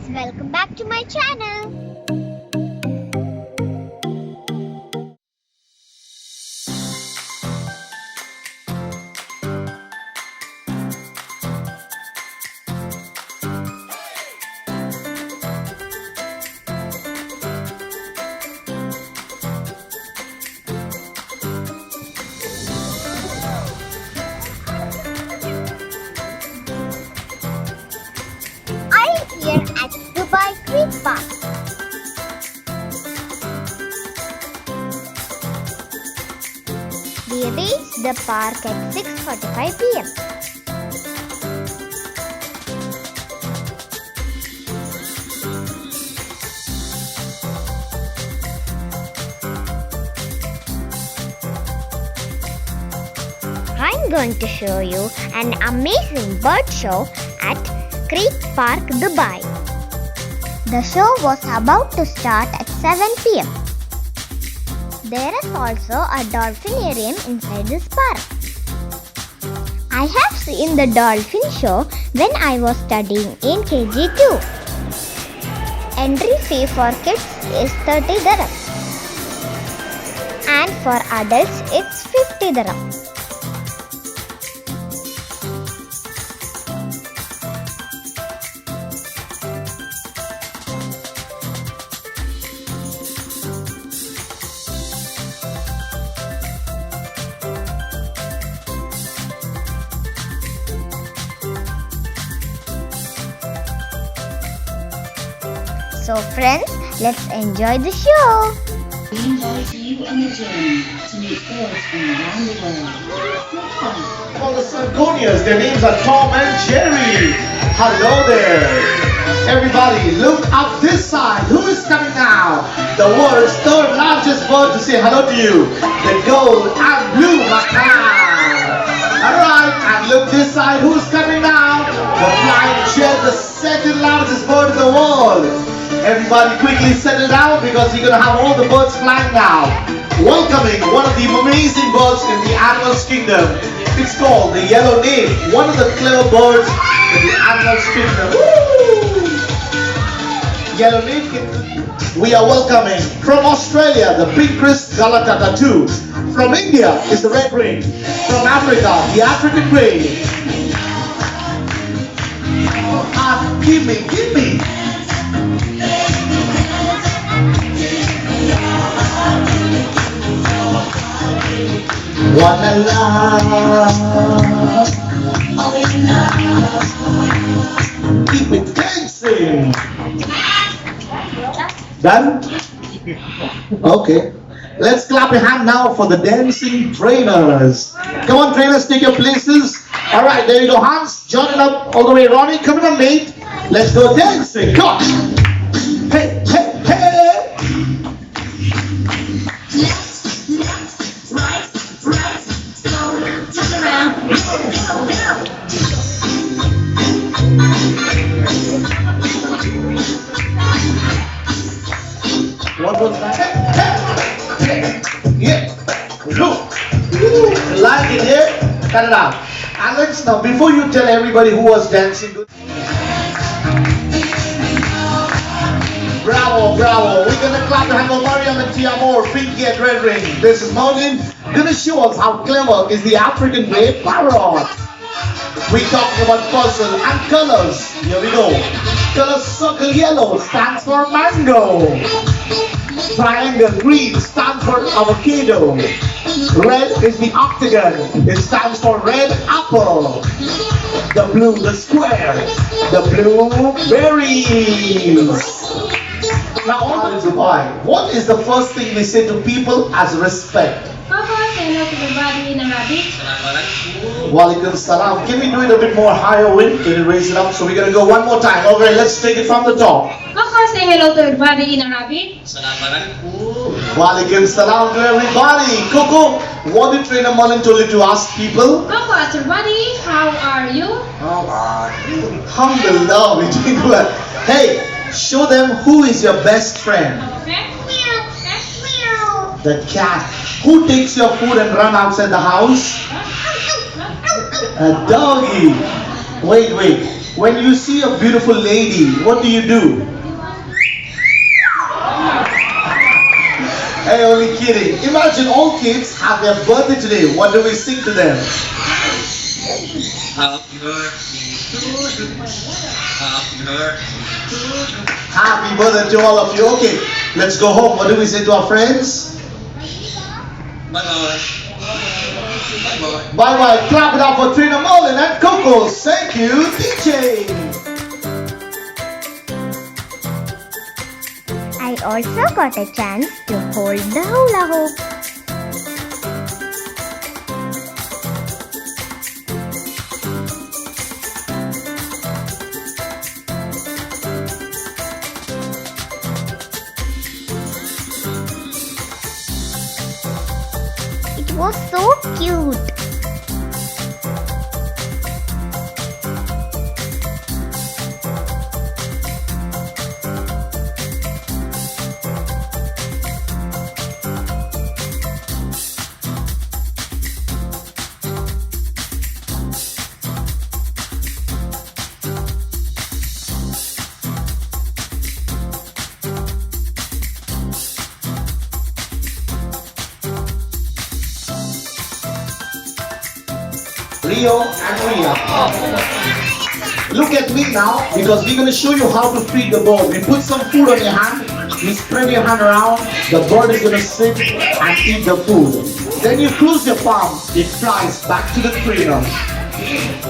friends, welcome back to my channel. Here at Dubai Creek Park. We reached the park at 6:45 p.m. I'm going to show you an amazing bird show at Creek Park, Dubai. The show was about to start at 7 p.m. There is also a dolphinarium inside this park. I have seen the dolphin show when I was studying in KG2. Entry fee for kids is 30 dirham and for adults it's 50 dirham. So friends, let's enjoy the show. We invite you on a journey to meet birds from around the world. All the Sargonias, their names are Tom and Jerry. Hello there. Everybody, look up this side. Who is coming now? The world's third largest bird to say hello to you. The gold and blue macaw. Alright, and look this side. Who's coming now? The flying jet, the second largest bird in the world. Everybody quickly settle down because you're going to have all the birds flying now. Welcoming one of the amazing birds in the animals kingdom. It's called the yellow name. One of the clever birds in the animals kingdom. Woo! Yellow name. We are welcoming from Australia the pink-wrist galatata. From India is the red ring. From Africa, the African crane. Give me. Wanna love, keep it dancing. Done? Okay. Let's clap your hand now for the dancing trainers. Come on, trainers, take your places. All right, there you go. Hans, join it up all the way. Ronnie, coming on, mate. Let's go dancing. Come on. Hey, hey, hey. Turn around. What was that? Hey, yeah. Go. Like it here. Cut it out. Alex, now before you tell everybody who was dancing. Bravo, bravo. We're going to clap the hand for Mariam and Tiamor, Pinky and Red Ring. This is Morgan. Going to show us how clever is the African grey parrot. We're talking about puzzle and colors. Here we go. Color circle yellow stands for mango. Triangle green stands for avocado. Red is the octagon. It stands for red apple. The blue, the square. The blueberries. Now on to Dubai. What is the first thing we say to people as respect? Papa, say hello to everybody in Arabic. Walaikum salam. Can we do it a bit more higher wind? Can you raise it up? So we're going to go one more time. Okay, let's take it from the top. Papa, say hello to everybody in Arabic. Walaikum salam to everybody. Coco, what did Trainer Mullen told you to ask people? Papa, everybody, how are you? How are you? Alhamdulillah, we're doing well. Hey, show them who is your best friend. Okay. The cat. Who takes your food and run outside the house? A doggy. Wait. When you see a beautiful lady, what do you do? Hey, only kidding. Imagine all kids have their birthday today. What do we sing to them? Happy birthday to you. Happy birthday to you. Happy birthday to all of you. Okay, let's go home. What do we say to our friends? Bye-bye. Bye-bye. Bye-bye. Clap it up for Trina Mullen and Coco. Thank you, DJ. I also got a chance to hold the hula hoop. It was so cute. Rio and Ria. Look at me now, because we're going to show you how to feed the bird. We put some food on your hand, you spread your hand around, the bird is going to sit and eat the food. Then you close your palm, it flies back to the trainer.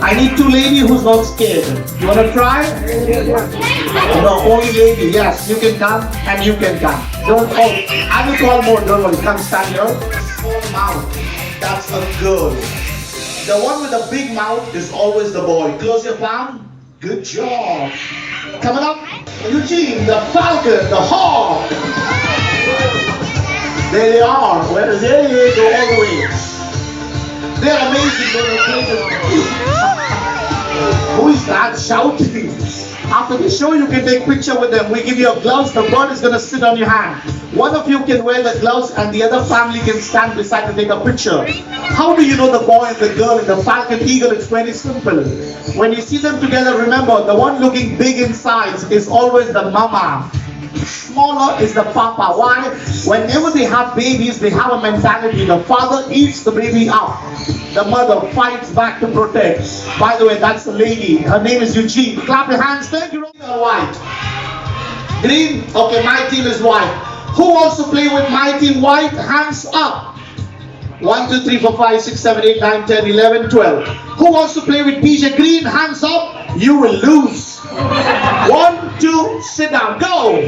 I need two ladies who's not scared. You want to try? No, only lady. Yes, you can come and you can come. Don't, I will call more, don't worry. Come stand here. Small mouth. That's a girl. The one with the big mouth is always the boy. Close your palm. Good job. Coming up, Eugene, the falcon, the hawk. There they are. Well, there they go all the way. They're amazing when they play with. Who is that shouting? After the show, you can take picture with them. We give you a gloves. The bird is going to sit on your hand. One of you can wear the gloves and the other family can stand beside to take a picture. How do you know the boy and the girl and the falcon eagle? It's very simple. When you see them together, remember the one looking big in size is always the mama. Smaller is the papa. Why? Whenever they have babies, they have a mentality. The father eats the baby up. The mother fights back to protect. By the way, that's the lady. Her name is Eugene. Clap your hands. Thank you. White. Green. Okay, my team is white. Who wants to play with my team white? Hands up. 1, 2, 3, 4, 5, 6, 7, 8, 9, 10, 11, 12. Who wants to play with PJ Green? Hands up. You will lose. 1, 2, sit down. Go.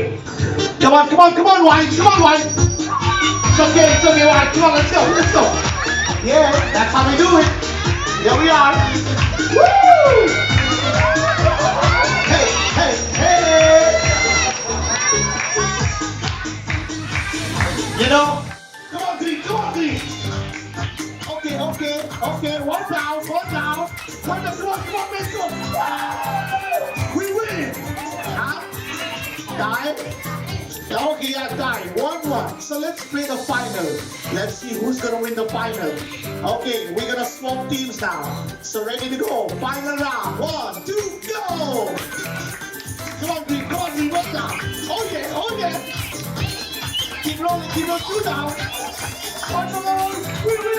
Come on, come on, come on, white. Come on, white. It's okay, white. Come on, let's go, let's go. Yeah, that's how we do it. Here we are. Woo! Hey, hey, hey. You know, come on, Green, come on, Green. Okay, one down. Come on, let's go. We win. Tie. Okay, yeah, tie. 1-1. So let's play the final. Let's see who's gonna win the final. Okay, we're gonna swap teams now. So ready to go. Final round. 1, 2, go. Come on, Green, one down. Oh yeah. Keep rolling, 2 down. 1 more. We win.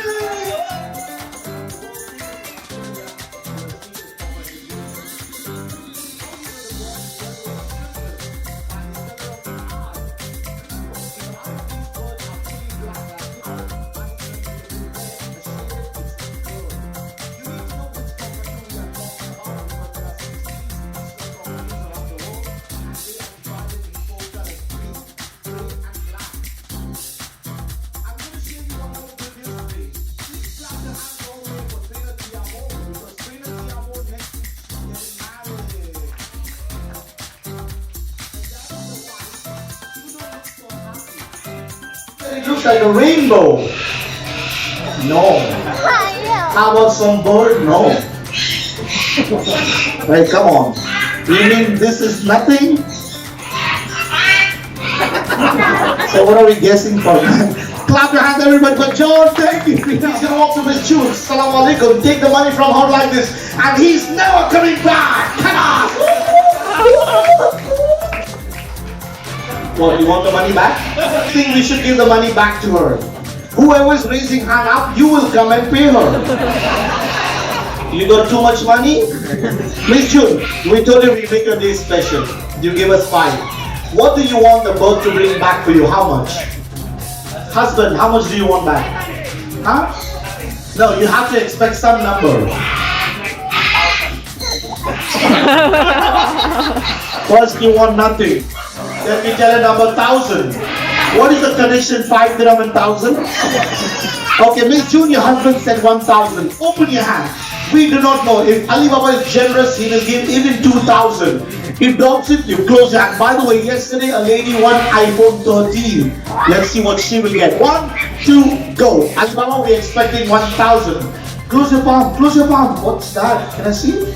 It looks like a rainbow. No. How about some bird? No. Right, come on. You mean this is nothing? So what are we guessing for? Clap your hands, everybody. But John, thank you. He's gonna walk to Miss June. Salam alaikum. Take the money from her like this, and he's never coming back. Come on. What? You want the money back? I think we should give the money back to her. Whoever is raising hand up, you will come and pay her. You got too much money? Miss June, we told you we make your day special. You give us 5. What do you want the bird to bring back for you? How much? Husband, how much do you want back? Huh? No, you have to expect some number. First you want nothing. Then we tell a number 1,000. What is the connection 5 dirham and 1,000? Okay, Miss June, your husband said 1,000. Open your hand. We do not know. If Alibaba is generous, he will give even 2,000. He drops it, you close your hand. By the way, yesterday a lady won iPhone 13. Let's see what she will get. 1, 2, go. Alibaba, we're expecting 1,000. Close your palm, close your palm. What's that? Can I see?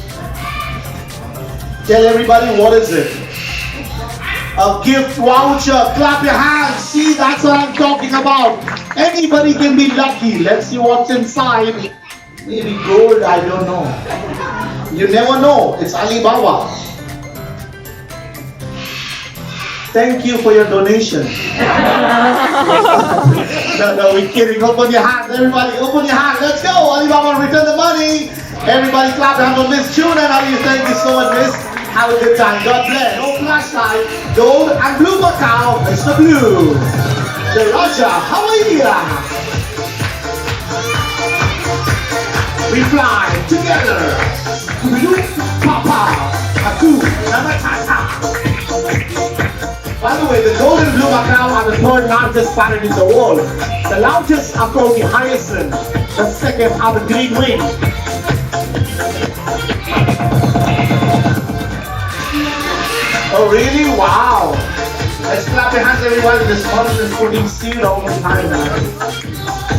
Tell everybody what is it. A gift voucher. Clap your hands. See, that's what I'm talking about. Anybody can be lucky. Let's see what's inside. Maybe gold, I don't know. You never know. It's Alibaba. Thank you for your donation. No, we're kidding. Open your hands, everybody. Open your hands. Let's go. Alibaba, return the money. Everybody clap your hands for Miss June and Ali. Thank you so much, Miss. Have a good time. God bless. No flashlight. Gold and blue Macau. Mr. Blue. The Raja. How are you? We fly together. Papa. Aku. Namatata. By the way, the gold and blue Macau are the 3rd largest parrot in the world. The largest are called the hyacinth. The second are the green wing. Oh really? Wow! Let's clap your hands everyone. This person is putting seed all the time.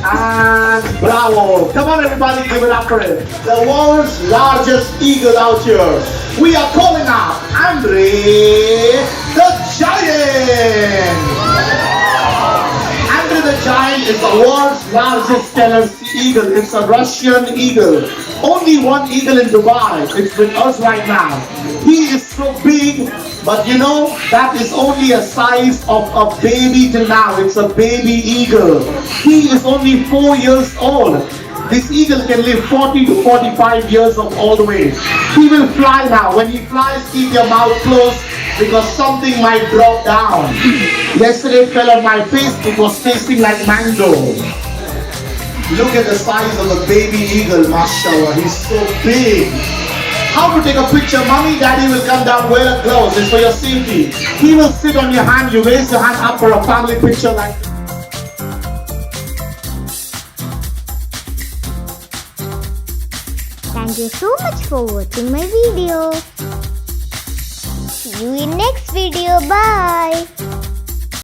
And bravo! Come on everybody, give it up for it. The world's largest eagle out here. We are calling out Andre the Giant! Andre the Giant is the world's largest stellar eagle. It's a Russian eagle. Only one eagle in Dubai. It's with us right now. He is so big, but you know, that is only a size of a baby till now. It's a baby eagle. He is only 4 years old. This eagle can live 40 to 45 years of all the way. He will fly now. When he flies, keep your mouth closed because something might drop down. Yesterday it fell on my face. It was tasting like mango. Look at the size of the baby eagle, mashallah. He's so big. How to take a picture? Mommy, daddy will come down, wear a gloves. It's for your safety. He will sit on your hand. You raise your hand up for a family picture like this. Thank you so much for watching my video. See you in next video. Bye.